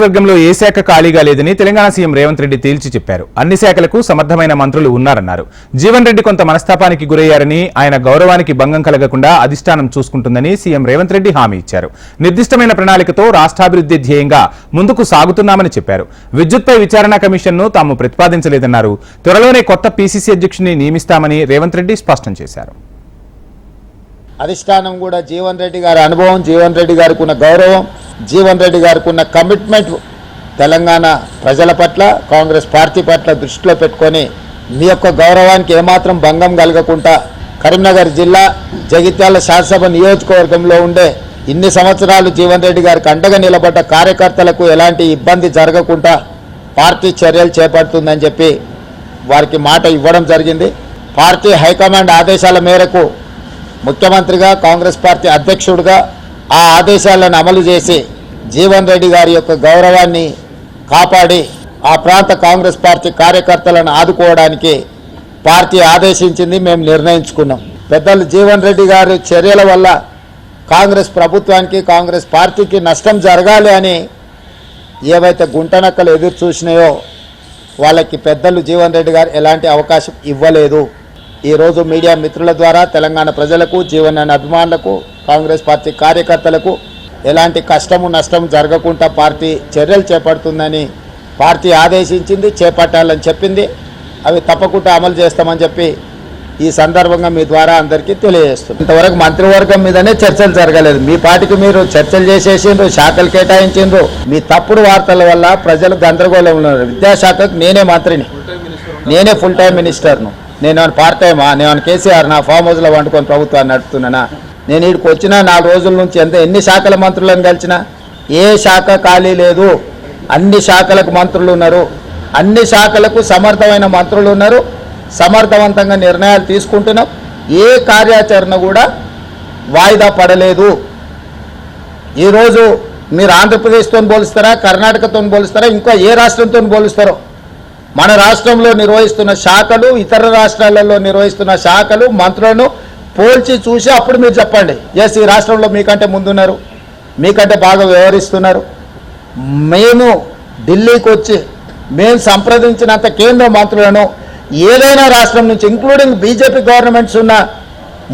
వర్గంలో ఏ శాఖ ఖాళీగా లేదని తెలంగాణ సీఎం రేవంత్ రెడ్డి తేల్చి చెప్పారు. అన్ని శాఖలకు సమర్థమైన మంత్రులు ఉన్నారన్నారు. జీవన్ రెడ్డి కొంత మనస్తాపానికి గురయ్యారని, ఆయన గౌరవానికి భంగం కలగకుండా అధిష్టానం చూసుకుంటుందని సీఎం రేవంత్ రెడ్డి హామీ ఇచ్చారు. నిర్దిష్టమైన ప్రణాళికతో రాష్ట్రాభివృద్ధి ధ్యేయంగా ముందుకు సాగుతున్నామని చెప్పారు. విద్యుత్పై విచారణ కమిషన్ను తాము ప్రతిపాదించలేదన్నారు. త్వరలోనే కొత్త పీసీసీ అధ్యక్షుడిని నియమిస్తామని రేవంత్ రెడ్డి స్పష్టం చేశారు. అధిష్టానం కూడా జీవన్ రెడ్డి గారి అనుభవం, జీవన్ రెడ్డి గారికి ఉన్న గౌరవం, జీవన్ రెడ్డి గారికి ఉన్న కమిట్మెంట్ తెలంగాణ ప్రజల పట్ల, కాంగ్రెస్ పార్టీ పట్ల దృష్టిలో పెట్టుకొని మీ యొక్క గౌరవానికి ఏమాత్రం భంగం కలగకుండా కరీంనగర్ జిల్లా జగిత్యాల శాసనసభ నియోజకవర్గంలో ఉండే ఇన్ని సంవత్సరాలు జీవన్ రెడ్డి గారికి అండగా నిలబడ్డ కార్యకర్తలకు ఎలాంటి ఇబ్బంది జరగకుండా పార్టీ చర్యలు చేపడుతుందని చెప్పి వారికి మాట ఇవ్వడం జరిగింది. పార్టీ హైకమాండ్ ఆదేశాల మేరకు ముఖ్యమంత్రిగా, కాంగ్రెస్ పార్టీ అధ్యక్షుడిగా ఆ ఆదేశాలను అమలు చేసి జీవన్ రెడ్డి గారి యొక్క గౌరవాన్ని కాపాడి ఆ ప్రాంత కాంగ్రెస్ పార్టీ కార్యకర్తలను ఆదుకోవడానికి పార్టీ ఆదేశించింది. మేము నిర్ణయించుకున్నాం. పెద్దలు జీవన్ రెడ్డి గారి చర్యల వల్ల కాంగ్రెస్ ప్రభుత్వానికి, కాంగ్రెస్ పార్టీకి నష్టం జరగాలి అని ఏవైతే గుంటనక్కలు ఎదురు చూసినాయో వాళ్ళకి పెద్దలు జీవన్ రెడ్డి గారు ఎలాంటి అవకాశం ఇవ్వలేదు. ఈరోజు మీడియా మిత్రుల ద్వారా తెలంగాణ ప్రజలకు, జీవన్ అభిమానులకు, కాంగ్రెస్ పార్టీ కార్యకర్తలకు ఎలాంటి కష్టము నష్టం జరగకుండా పార్టీ చర్యలు చేపడుతుందని పార్టీ ఆదేశించింది, చేపట్టాలని చెప్పింది. అవి తప్పకుండా అమలు చేస్తామని చెప్పి ఈ సందర్భంగా మీ ద్వారా అందరికీ తెలియజేస్తుంది. ఇంతవరకు మంత్రివర్గం మీదనే చర్చలు జరగలేదు. మీ పార్టీకి మీరు చర్చలు చేసేసిండ్రు, శాఖలు కేటాయించిండ్రు. మీ తప్పుడు వార్తల వల్ల ప్రజలు గందరగోళంలో ఉన్నారు. విద్యాశాఖకు నేనే మంత్రిని, నేనే ఫుల్ టైం మినిస్టర్ను. నేను పార్ట్ టైమా? నేను కేసీఆర్ నా ఫామ్ హౌస్లో వండుకొని ప్రభుత్వాన్ని నడుపుతున్నానా? నేను ఇక్కడికి వచ్చిన 4 రోజుల నుంచి ఎన్ని శాఖల మంత్రులను కలిసినా ఏ శాఖ ఖాళీ లేదు. అన్ని శాఖలకు మంత్రులు ఉన్నారు, అన్ని శాఖలకు సమర్థమైన మంత్రులు ఉన్నారు. సమర్థవంతంగా నిర్ణయాలు తీసుకుంటున్నాం. ఏ కార్యాచరణ కూడా వాయిదా పడలేదు. ఈరోజు మీరు ఆంధ్రప్రదేశ్తో పోలుస్తారా, కర్ణాటకతో పోలుస్తారా, ఇంకా ఏ రాష్ట్రంతో పోలుస్తారో? మన రాష్ట్రంలో నిర్వహిస్తున్న శాఖలు, ఇతర రాష్ట్రాలలో నిర్వహిస్తున్న శాఖలు, మంత్రులను పోల్చి చూసి అప్పుడు మీరు చెప్పండి, ఎస్ ఈ రాష్ట్రంలో మీకంటే ముందున్నారు, మీకంటే బాగా వ్యవహరిస్తున్నారు. మేము ఢిల్లీకి వచ్చి మేము సంప్రదించినంత కేంద్ర మంత్రులను ఏదైనా రాష్ట్రం నుంచి, ఇంక్లూడింగ్ బీజేపీ గవర్నమెంట్స్ ఉన్న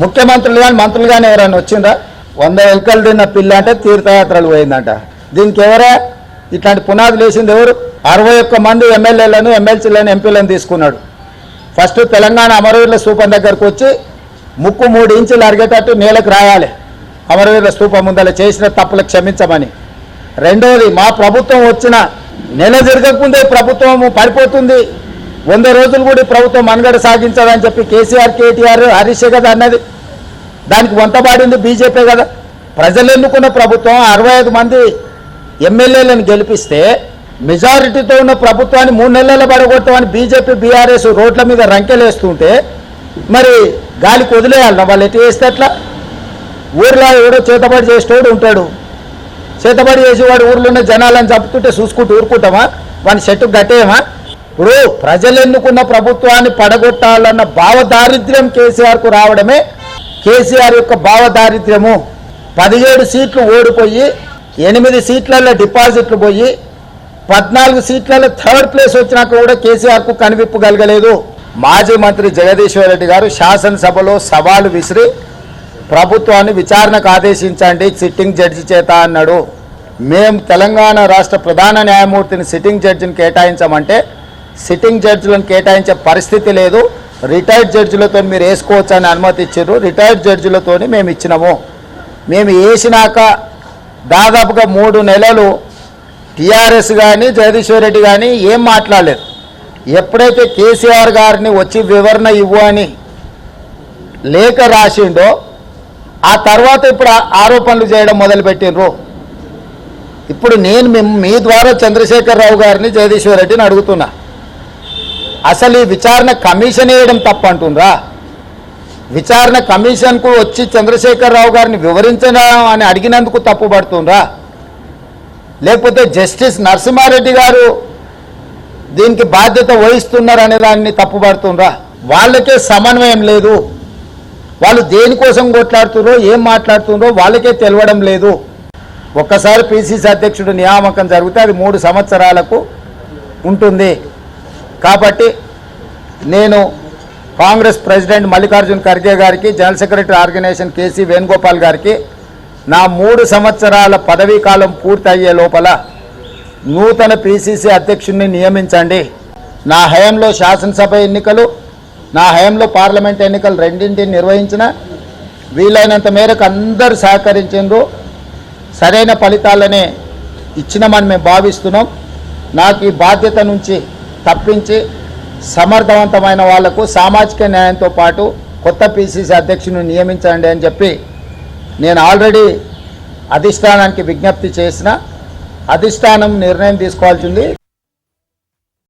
ముఖ్యమంత్రులు కానీ మంత్రులు కానీ ఎవరైనా వచ్చిందా? 100 ఎలుకలు తిన్న పిల్ల అంటే తీర్థయాత్రలు పోయిందంట. దీనికి ఎవరా ఇట్లాంటి పునాదులు వేసింది? ఎవరు? 61 మంది ఎమ్మెల్యేలను, ఎమ్మెల్సీలను, ఎంపీలను తీసుకున్నాడు. ఫస్ట్ తెలంగాణ అమరవీరుల స్థూపం దగ్గరకు వచ్చి ముక్కు 3 ఇంచులు అరిగేటట్టు నేలకు రాయాలి, అమరవీరుల స్థూపం ముందర చేసిన తప్పులకు క్షమించమని. రెండవది, మా ప్రభుత్వం వచ్చిన నెల జరగకముందే ప్రభుత్వం పడిపోతుంది, 100 రోజులు కూడా ప్రభుత్వం మనుగడ సాగించదని చెప్పి కేసీఆర్, కేటీఆర్, హరీష్ కదా అన్నది. దానికి వంతపాడింది బీజేపీ కదా. ప్రజలు ఎన్నుకున్న ప్రభుత్వం 65 మంది ఎమ్మెల్యేలను గెలిపిస్తే మెజారిటీతో ఉన్న ప్రభుత్వాన్ని 3 నెలల్లో పడగొట్టమని బీజేపీ, బీఆర్ఎస్ రోడ్ల మీద రంకెలేస్తుంటే మరి గాలికి వదిలేయాలన్నా? వాళ్ళు ఎటు చేస్తే అట్లా? ఊర్లో ఎవడో చేతబడి చేసేవాడు ఉంటాడు, చేతబడి చేసేవాడు ఊర్లో ఉన్న జనాలను చంపుతుంటే చూసుకుంటూ ఊరుకుంటామా? వాని చెట్టు గట్టేయమా? ఇప్పుడు ప్రజలు ఎన్నుకున్న ప్రభుత్వాన్ని పడగొట్టాలన్న భావదారిద్ర్యం కేసీఆర్కు రావడమే కేసీఆర్ యొక్క భావదారిద్ర్యము. 17 సీట్లు ఓడిపోయి 8 సీట్లలో డిపాజిట్లు పోయి 14 సీట్లలో 3rd ప్లేస్ వచ్చినాక కూడా కేసీఆర్కు కనివిప్పు కలగలేదు. మాజీ మంత్రి జగదీశ్వర్ రెడ్డి గారు శాసనసభలో సవాలు విసిరి ప్రభుత్వాన్ని విచారణకు ఆదేశించండి సిట్టింగ్ జడ్జి చేత అన్నాడు. మేము తెలంగాణ రాష్ట్ర ప్రధాన న్యాయమూర్తిని సిట్టింగ్ జడ్జిని కేటాయించమంటే సిట్టింగ్ జడ్జిలను కేటాయించే పరిస్థితి లేదు, రిటైర్డ్ జడ్జిలతో మీరు వేసుకోవచ్చు అని అనుమతి ఇచ్చారు. రిటైర్డ్ జడ్జిలతో మేము ఇచ్చినాము. మేము వేసినాక దాదాపుగా 3 నెలలు టీఆర్ఎస్ కానీ జగదీశ్వర్ రెడ్డి కానీ ఏం మాట్లాడలేదు. ఎప్పుడైతే కేసీఆర్ గారిని వచ్చి వివరణ ఇవ్వు అని లేఖ రాసిండో ఆ తర్వాత ఇప్పుడు ఆరోపణలు చేయడం మొదలుపెట్టినరు. ఇప్పుడు నేను మీ ద్వారా చంద్రశేఖరరావు గారిని, జగదీశ్వర్ రెడ్డిని అడుగుతున్నా, అసలు ఈ విచారణ కమిషన్ వేయడం తప్పంటుండ్రా? విచారణ కమిషన్కు వచ్చి చంద్రశేఖరరావు గారిని వివరించడం అని అడిగినందుకు తప్పుపడుతుండ్రా? లేకపోతే జస్టిస్ నరసింహారెడ్డి గారు దీనికి బాధ్యత వహిస్తున్నారు అనే దాన్ని తప్పుపడుతుండ్రా? వాళ్ళకే సమన్వయం లేదు. వాళ్ళు దేనికోసం కొట్లాడుతున్నారో, ఏం మాట్లాడుతున్నారో వాళ్ళకే తెలవడం లేదు. ఒక్కసారి పిసిసి అధ్యక్షుడు నియామకం జరిగితే అది 3 సంవత్సరాలకు ఉంటుంది. కాబట్టి నేను కాంగ్రెస్ ప్రెసిడెంట్ మల్లికార్జున్ ఖర్గే గారికి, general secretary organization KC Venugopal గారికి నా 3 సంవత్సరాల పదవీ కాలం పూర్తయ్యే లోపల నూతన పిసిసి అధ్యక్షుడిని నియమించండి. నా హయాంలో శాసనసభ ఎన్నికలు, నా హయాంలో పార్లమెంట్ ఎన్నికలు రెండింటిని నిర్వహించిన, వీలైనంత మేరకు అందరూ సహకరించిండ్రు, సరైన ఫలితాలనే ఇచ్చినామని మేము భావిస్తున్నాం. నాకు ఈ బాధ్యత నుంచి తప్పించి సమర్థవంతమైన వాళ్లకు సామాజిక న్యాయంతో పాటు కొత్త పిసిసి అధ్యక్షుని నియమించండి అని చెప్పి నేను ఆల్రెడీ అధిష్టానానికి విజ్ఞప్తి చేసిన. అధిష్టానం నిర్ణయం తీసుకోవాల్సింది.